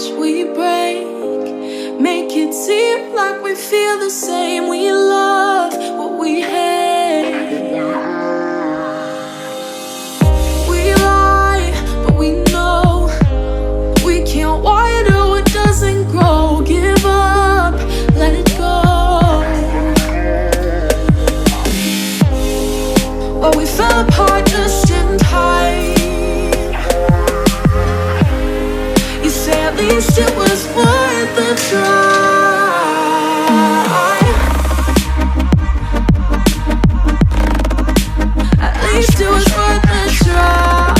hearts we break, make it seem like we feel the same. We love what we hate. We lie, but we know we can't water what doesn't grow. Give up, let it go. Well, we fell apart just in time. You say at least it was worth the try. At least it was worth the try.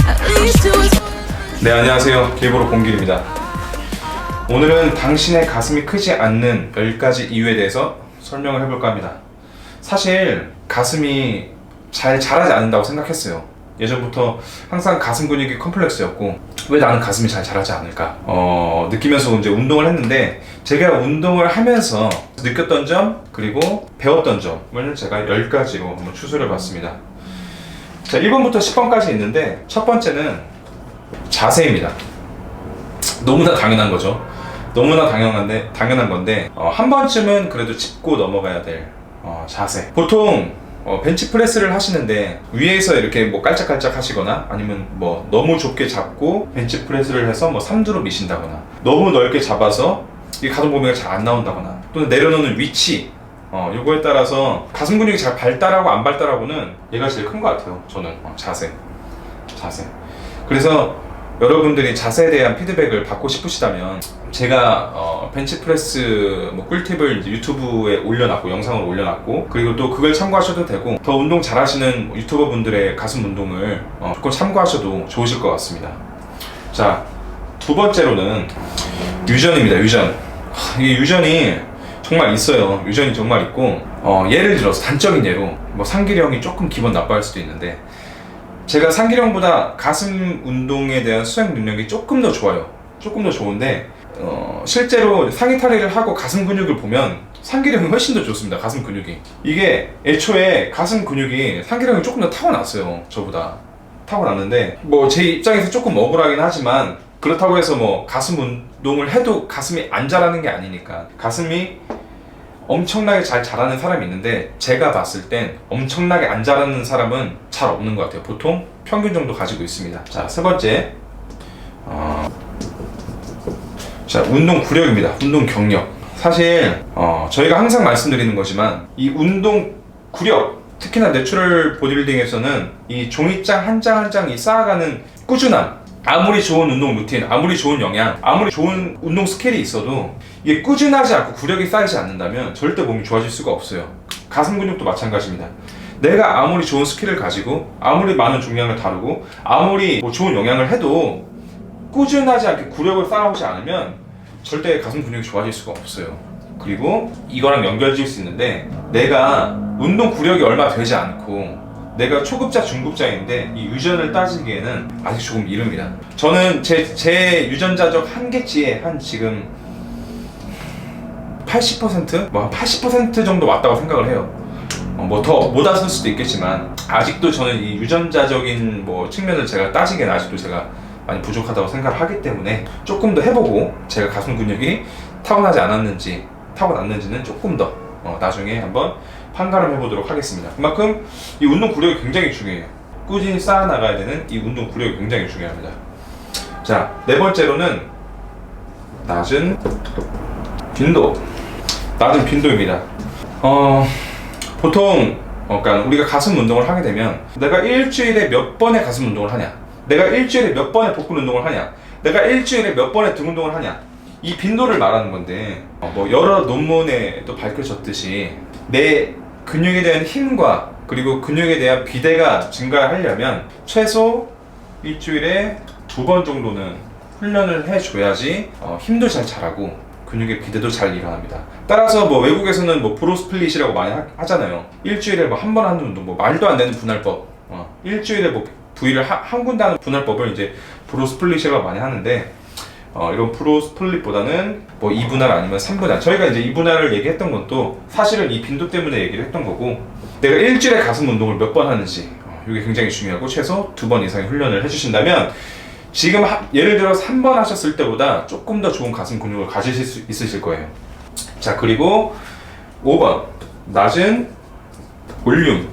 At least it was. 네, 안녕하세요. 길보로 공길입니다. 오늘은 당신의 가슴이 크지 않는 10가지 이유에 대해서 설명을 해볼까 합니다. 사실 가슴이 잘 자라지 않는다고 생각했어요. 예전부터 항상 가슴 근육이 컴플렉스였고 왜 나는 가슴이 잘 자라지 않을까 느끼면서 이제 운동을 했는데, 제가 운동을 하면서 느꼈던 점 그리고 배웠던 점을 제가 10가지로 한번 추스려 봤습니다. 자, 1번부터 10번까지 있는데, 첫 번째는 자세입니다. 너무나 당연한 거죠. 너무나 당연한 건데 한 번쯤은 그래도 짚고 넘어가야 될 자세. 보통 벤치프레스를 하시는데 위에서 이렇게 뭐 깔짝깔짝 하시거나, 아니면 뭐 너무 좁게 잡고 벤치프레스를 해서 뭐 삼두로 미신다거나, 너무 넓게 잡아서 이 가동 범위가 잘 안 나온다거나, 또는 내려놓는 위치, 요거에 따라서 가슴 근육이 잘 발달하고 안 발달하고는 얘가 제일 큰 것 같아요. 저는 자세. 그래서 여러분들이 자세에 대한 피드백을 받고 싶으시다면, 제가 벤치프레스 뭐 꿀팁을 이제 유튜브에 올려놨고, 영상을 올려놨고, 그리고 또 그걸 참고하셔도 되고, 더 운동 잘하시는 유튜버 분들의 가슴 운동을 조금 참고하셔도 좋으실 것 같습니다. 자, 두 번째로는 유전입니다. 이게 유전이 정말 있어요. 유전이 정말 있고, 예를 들어서 단적인 예로 뭐 상기력이 조금 기분 나빠할 수도 있는데, 제가 상기령보다 가슴 운동에 대한 수행 능력이 조금 더 좋아요. 조금 더 좋은데 실제로 상의 탈의를 하고 가슴 근육을 보면 상기령이 훨씬 더 좋습니다. 가슴 근육이. 이게 애초에 가슴 근육이 상기령이 조금 더 타고났어요. 저보다 타고났는데, 뭐 제 입장에서 조금 억울하긴 하지만, 그렇다고 해서 뭐 가슴 운동을 해도 가슴이 안 자라는 게 아니니까. 가슴이 엄청나게 잘 자라는 사람이 있는데, 제가 봤을 땐 엄청나게 안 자라는 사람은 잘 없는 것 같아요. 보통 평균 정도 가지고 있습니다. 자, 세 번째, 자, 운동 구력입니다. 운동 경력. 사실 저희가 항상 말씀드리는 거지만, 이 운동 구력, 특히나 내추럴 보디빌딩에서는 이 종이장 한 장 한 장이 쌓아가는 꾸준함, 아무리 좋은 운동 루틴, 아무리 좋은 영양, 아무리 좋은 운동 스케일이 있어도 이게 꾸준하지 않고 구력이 쌓이지 않는다면 절대 몸이 좋아질 수가 없어요. 가슴 근육도 마찬가지입니다. 내가 아무리 좋은 스킬을 가지고, 아무리 많은 중량을 다루고, 아무리 뭐 좋은 영양을 해도 꾸준하지 않게 구력을 쌓아오지 않으면 절대 가슴 근육이 좋아질 수가 없어요. 그리고 이거랑 연결지을 수 있는데, 내가 운동 구력이 얼마 되지 않고 내가 초급자, 중급자인데 이 유전을 따지기에는 아직 조금 이릅니다. 저는 제 유전자적 한계치에 한 지금 80%? 뭐 한 80% 정도 왔다고 생각을 해요. 뭐 더 못 왔을 수도 있겠지만, 아직도 저는 이 유전자적인 뭐 측면을 제가 따지기에는 아직도 제가 많이 부족하다고 생각을 하기 때문에, 조금 더 해보고 제가 가슴 근육이 타고나지 않았는지 타고났는지는 조금 더 나중에 한번 판가름 해보도록 하겠습니다. 그만큼 이 운동 구력이 굉장히 중요해요. 꾸준히 쌓아나가야 되는 이 운동 구력이 굉장히 중요합니다. 자, 네 번째로는 낮은 빈도입니다. 보통 그러니까 우리가 가슴 운동을 하게 되면, 내가 일주일에 몇 번의 가슴 운동을 하냐, 내가 일주일에 몇 번의 복근 운동을 하냐, 내가 일주일에 몇 번의 등 운동을 하냐, 이 빈도를 말하는 건데, 뭐 여러 논문에도 밝혀졌듯이 내 근육에 대한 힘과 그리고 근육에 대한 비대가 증가하려면 최소 일주일에 2번 정도는 훈련을 해줘야지 힘도 잘 자라고 근육의 비대도 잘 일어납니다. 따라서 뭐 외국에서는 뭐 브로스플릿이라고 많이 하잖아요. 일주일에 뭐 한 번 하는 운동, 뭐 말도 안 되는 분할법, 일주일에 뭐 부위를 한 군데 하는 분할법을 이제 브로스플릿이라고 많이 하는데, 이런 프로 스플릿보다는 뭐 2분할 아니면 3분할. 저희가 이제 2분할을 얘기했던 것도 사실은 이 빈도 때문에 얘기를 했던 거고, 내가 일주일에 가슴 운동을 몇 번 하는지 이게 굉장히 중요하고, 최소 2번 이상의 훈련을 해주신다면 지금 예를 들어서 3번 하셨을 때보다 조금 더 좋은 가슴 근육을 가지실 수 있으실 거예요. 자, 그리고 5번 낮은 볼륨.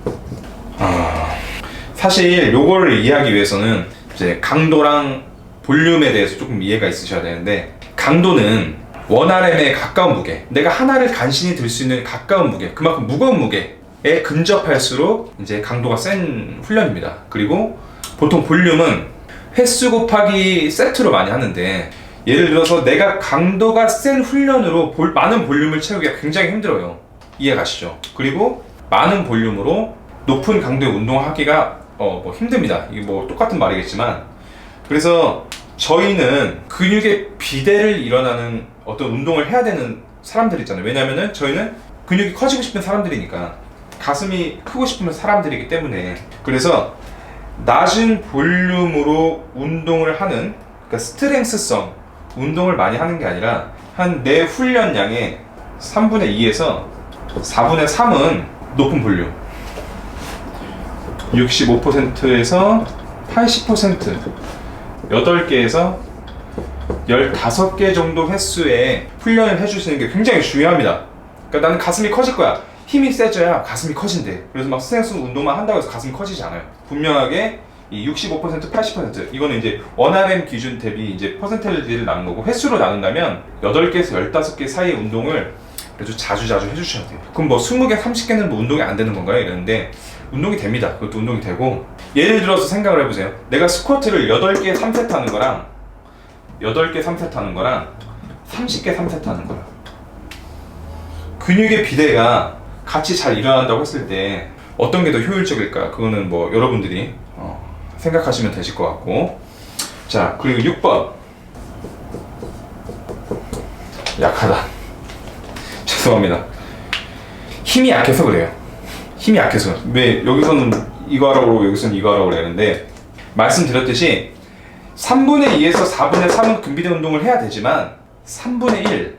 사실 요거를 이해하기 위해서는 이제 강도랑 볼륨에 대해서 조금 이해가 있으셔야 되는데, 강도는 1RM에 가까운 무게, 내가 하나를 간신히 들 수 있는 가까운 무게, 그만큼 무거운 무게에 근접할수록 이제 강도가 센 훈련입니다. 그리고 보통 볼륨은 횟수 곱하기 세트로 많이 하는데, 예를 들어서 내가 강도가 센 훈련으로 많은 볼륨을 채우기가 굉장히 힘들어요. 이해가시죠? 그리고 많은 볼륨으로 높은 강도의 운동을 하기가 뭐 힘듭니다. 이게 뭐 똑같은 말이겠지만, 그래서 저희는 근육의 비대를 일어나는 어떤 운동을 해야 되는 사람들이잖아요. 왜냐면은 저희는 근육이 커지고 싶은 사람들이니까, 가슴이 크고 싶은 사람들이기 때문에. 그래서 낮은 볼륨으로 운동을 하는, 그러니까 스트렝스성 운동을 많이 하는 게 아니라 한 내 훈련량의 3분의 2에서 4분의 3은 높은 볼륨, 65%에서 80%, 8개에서 15개 정도 횟수의 훈련을 해주시는 게 굉장히 중요합니다. 그러니까 나는 가슴이 커질 거야, 힘이 세져야 가슴이 커진대. 그래서 막 스트렝스 운동만 한다고 해서 가슴이 커지지 않아요. 분명하게 이 65%, 80%, 이거는 이제 1RM 기준 대비 이제 퍼센테이지를 나눈 거고, 횟수로 나눈다면 8개에서 15개 사이의 운동을 그래도 자주 해주셔야 돼요. 그럼 뭐 20개, 30개는 뭐 운동이 안 되는 건가요? 이러는데 운동이 됩니다. 그것도 운동이 되고, 예를 들어서 생각을 해보세요. 내가 스쿼트를 8개 3세트 하는 거랑 8개 3세트 하는 거랑 30개 3세트 하는 거랑 근육의 비대가 같이 잘 일어난다고 했을 때 어떤 게 더 효율적일까? 그거는 뭐 여러분들이 생각하시면 되실 것 같고. 자, 그리고 6번 약하다. 죄송합니다. 힘이 약해서 그래요. 힘이 약해서. 왜 여기서는 이거 하라고 그러고 여기서는 이거 하라고 그러는데, 말씀드렸듯이 3분의 2에서 4분의 3은 근비대 운동을 해야 되지만 3분의 1,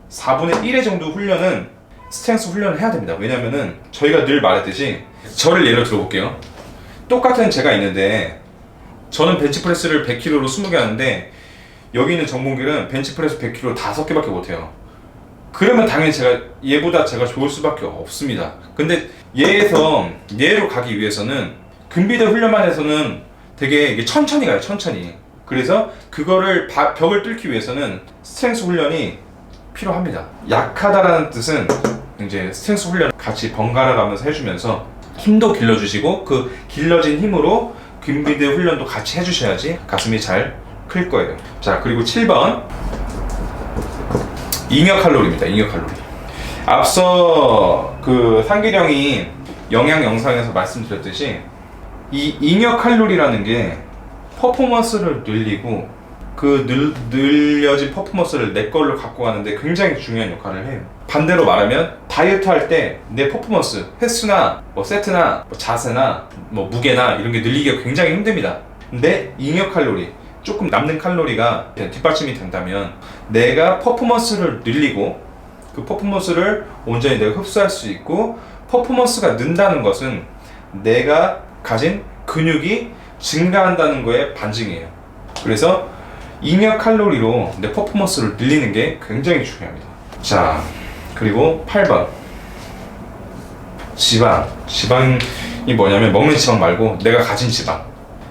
4분의 1의 정도 훈련은 스트렝스 훈련을 해야 됩니다. 왜냐면은 저희가 늘 말했듯이, 저를 예로 들어볼게요. 똑같은 제가 있는데 저는 벤치프레스를 100kg로 20개 하는데, 여기 있는 정봉길은 벤치프레스 100kg 5개밖에 못해요. 그러면 당연히 얘보다 제가 좋을 수밖에 없습니다. 근데 얘로 가기 위해서는 근비대 훈련만 해서는 되게 이게 천천히 가요, 천천히. 그래서 그거를 벽을 뚫기 위해서는 스트렝스 훈련이 필요합니다. 약하다라는 뜻은 이제 스트렝스 훈련 같이 번갈아 가면서 해주면서 힘도 길러주시고, 그 길러진 힘으로 근비대 훈련도 같이 해주셔야지 가슴이 잘 클 거예요. 자, 그리고 7번 잉여 칼로리입니다. 잉여 칼로리. 앞서 그 상길이 형이 영양 영상에서 말씀드렸듯이, 이 잉여 칼로리라는 게 퍼포먼스를 늘리고, 그 늘려진 퍼포먼스를 내 걸로 갖고 가는데 굉장히 중요한 역할을 해요. 반대로 말하면 다이어트 할 때 내 퍼포먼스, 횟수나 뭐 세트나 뭐 자세나 뭐 무게나 이런 게 늘리기가 굉장히 힘듭니다. 근데 잉여 칼로리, 조금 남는 칼로리가 뒷받침이 된다면 내가 퍼포먼스를 늘리고, 그 퍼포먼스를 온전히 내가 흡수할 수 있고, 퍼포먼스가 는다는 것은 내가 가진 근육이 증가한다는 거에 반증이에요. 그래서 잉여 칼로리로 내 퍼포먼스를 늘리는 게 굉장히 중요합니다. 자, 그리고 8번 지방이 뭐냐면, 먹는 지방 말고 내가 가진 지방.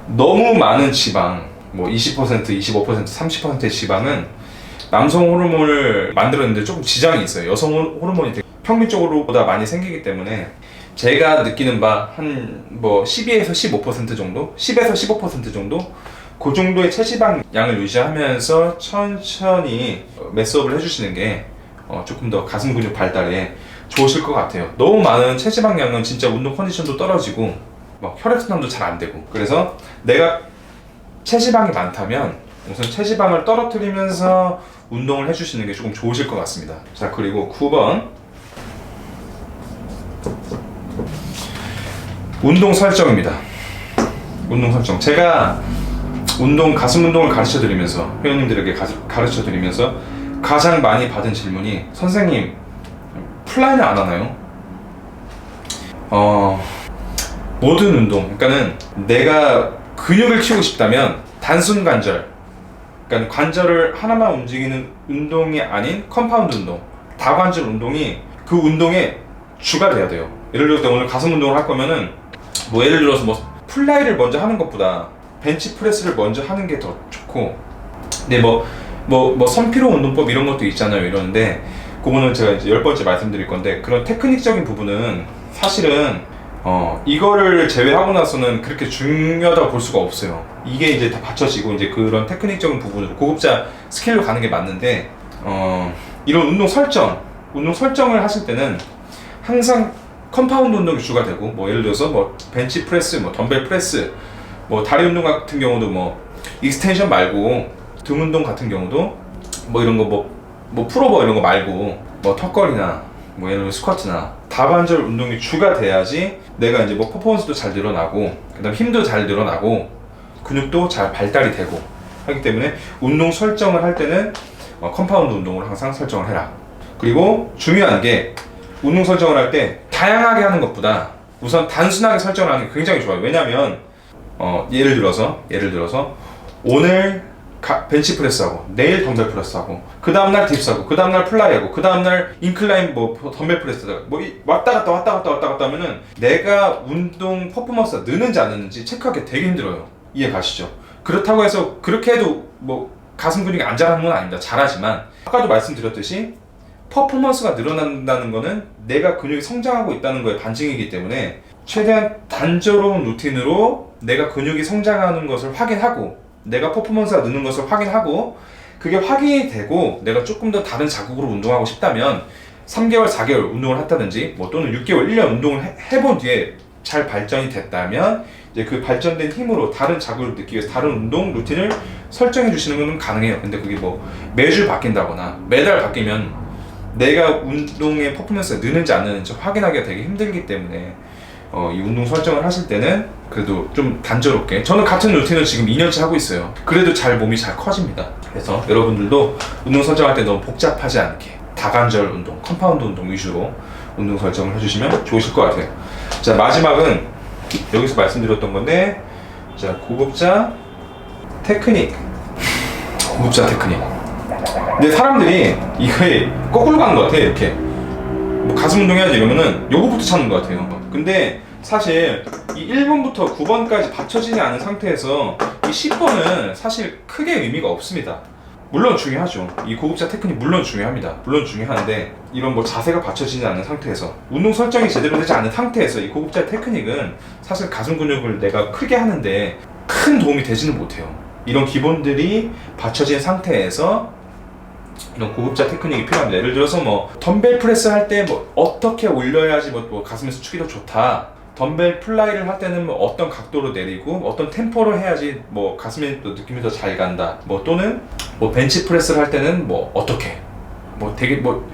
너무 많은 지방, 뭐 20%, 25%, 30%의 지방은 남성 호르몬을 만들었는데 조금 지장이 있어요. 여성 호르몬이 평균적으로 보다 많이 생기기 때문에, 제가 느끼는 바 한 뭐 12에서 15% 정도, 10에서 15% 정도, 그 정도의 체지방 양을 유지하면서 천천히 매스업을 해주시는 게 조금 더 가슴 근육 발달에 좋으실 것 같아요. 너무 많은 체지방 양은 진짜 운동 컨디션도 떨어지고 막 혈액순환도 잘 안 되고. 그래서 내가 체지방이 많다면 우선 체지방을 떨어뜨리면서 운동을 해주시는 게 조금 좋으실 것 같습니다. 자, 그리고 9번 운동 설정입니다. 운동 설정. 제가 가슴 운동을 가르쳐 드리면서, 회원님들에게 가르쳐 드리면서 가장 많이 받은 질문이, 선생님 플라이는 안 하나요? 모든 운동, 그러니까는 내가 근육을 키우고 싶다면 단순 관절, 그러니까 관절을 하나만 움직이는 운동이 아닌 컴파운드 운동, 다관절 운동이 그 운동의 주가 돼야 돼요. 예를 들어서 오늘 가슴 운동을 할 거면은 뭐 예를 들어서 뭐 플라이를 먼저 하는 것보다 벤치 프레스를 먼저 하는 게 더 좋고, 근데 뭐 선피로 운동법 이런 것도 있잖아요. 이러는데 그거는 제가 이제 10번째 말씀드릴 건데, 그런 테크닉적인 부분은 사실은 이거를 제외하고 나서는 그렇게 중요하다고 볼 수가 없어요. 이게 이제 다 받쳐지고 이제 그런 테크닉적인 부분으로 고급자 스킬로 가는 게 맞는데, 이런 운동 설정을 하실 때는 항상 컴파운드 운동이 주가 되고, 뭐 예를 들어서 뭐 벤치 프레스, 뭐 덤벨 프레스, 뭐 다리 운동 같은 경우도 뭐 익스텐션 말고 등 운동 같은 경우도 뭐 이런 거 뭐 풀오버 이런 거 말고 뭐 턱걸이나 뭐 예를 들어 스쿼트나 다관절 운동이 주가 돼야지 내가 이제 뭐 퍼포먼스도 잘 늘어나고, 그다음 힘도 잘 늘어나고, 근육도 잘 발달이 되고 하기 때문에 운동 설정을 할 때는 컴파운드 운동으로 항상 설정을 해라. 그리고 중요한 게, 운동 설정을 할 때 다양하게 하는 것보다 우선 단순하게 설정을 하는 게 굉장히 좋아요. 왜냐면 예를 들어서 오늘 벤치 프레스하고, 내일 덤벨 프레스하고, 그 다음날 딥스하고, 그 다음날 플라이하고, 그 다음날 인클라인 뭐 덤벨 프레스하고, 뭐 왔다 갔다 하면은 내가 운동 퍼포먼스가 느는지 안 느는지 체크하기 되게 힘들어요. 이해 가시죠? 그렇다고 해서 그렇게 해도 뭐 가슴 근육이 안 자라는 건 아닙니다. 잘하지만 아까도 말씀드렸듯이 퍼포먼스가 늘어난다는 거는 내가 근육이 성장하고 있다는 거에 반증이기 때문에, 최대한 단조로운 루틴으로 내가 근육이 성장하는 것을 확인하고, 내가 퍼포먼스가 느는 것을 확인하고, 그게 확인이 되고 내가 조금 더 다른 자극으로 운동하고 싶다면 3개월, 4개월 운동을 했다든지 뭐 또는 6개월, 1년 운동을 해본 뒤에 잘 발전이 됐다면 이제 그 발전된 힘으로 다른 자극을 느끼기 위해서 다른 운동 루틴을 설정해 주시는 건 가능해요. 근데 그게 뭐 매주 바뀐다거나 매달 바뀌면 내가 운동의 퍼포먼스가 느는지 안 느는지 확인하기가 되게 힘들기 때문에 이 운동 설정을 하실 때는 그래도 좀 단조롭게, 저는 같은 루틴을 지금 2년째 하고 있어요. 그래도 몸이 잘 커집니다. 그래서 여러분들도 운동 설정할 때 너무 복잡하지 않게 다관절 운동, 컴파운드 운동 위주로 운동 설정을 해주시면 좋으실 것 같아요. 자, 마지막은 여기서 말씀드렸던 건데, 자, 고급자 테크닉. 근데 사람들이 이거에 거꾸로 가는 것 같아. 이렇게 뭐 가슴 운동해야지 이러면은 요거부터 찾는 것 같아요. 근데 사실 이 1번부터 9번까지 받쳐지지 않은 상태에서 이 10번은 사실 크게 의미가 없습니다. 물론 중요하죠. 이 고급자 테크닉 물론 중요합니다. 물론 중요한데, 이런 뭐 자세가 받쳐지지 않은 상태에서, 운동 설정이 제대로 되지 않은 상태에서 이 고급자 테크닉은 사실 가슴 근육을 내가 크게 하는데 큰 도움이 되지는 못해요. 이런 기본들이 받쳐진 상태에서 이런 고급자 테크닉이 필요합니다. 예를 들어서 뭐 덤벨 프레스 할 때 뭐 어떻게 올려야지 뭐 가슴에 수축이 더 좋다, 덤벨 플라이를 할 때는 뭐 어떤 각도로 내리고 어떤 템포로 해야지 뭐 가슴에 또 느낌이 더 잘 간다, 뭐 또는 뭐 벤치 프레스를 할 때는 뭐 어떻게, 뭐 되게 뭐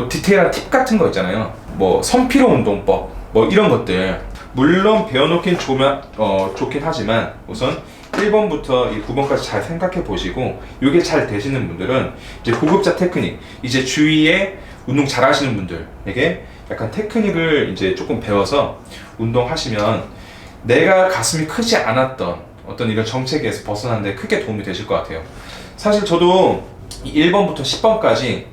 디테일한 팁 같은 거 있잖아요. 뭐 선피로 운동법, 뭐 이런 것들 물론 배워놓긴 좋긴 하지만 우선 1번부터 이 9번까지 잘 생각해 보시고, 이게 잘 되시는 분들은 이제 고급자 테크닉, 이제 주위에 운동 잘 하시는 분들에게 약간 테크닉을 이제 조금 배워서 운동하시면 내가 가슴이 크지 않았던 어떤 이런 정체기에서 벗어나는데 크게 도움이 되실 것 같아요. 사실 저도 1번부터 10번까지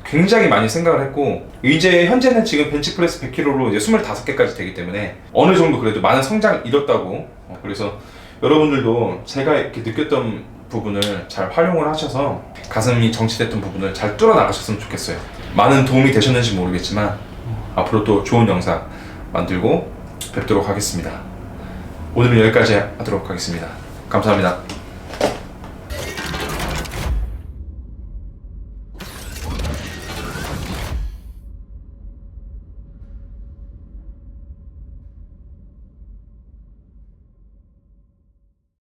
굉장히 많이 생각을 했고, 이제 현재는 지금 벤치프레스 100kg로 이제 25개까지 되기 때문에 어느 정도 그래도 많은 성장을 이뤘다고, 그래서 여러분들도 제가 이렇게 느꼈던 부분을 잘 활용을 하셔서 가슴이 정체됐던 부분을 잘 뚫어 나가셨으면 좋겠어요. 많은 도움이 되셨는지 모르겠지만 앞으로 또 좋은 영상 만들고 뵙도록 하겠습니다. 오늘은 여기까지 하도록 하겠습니다. 감사합니다.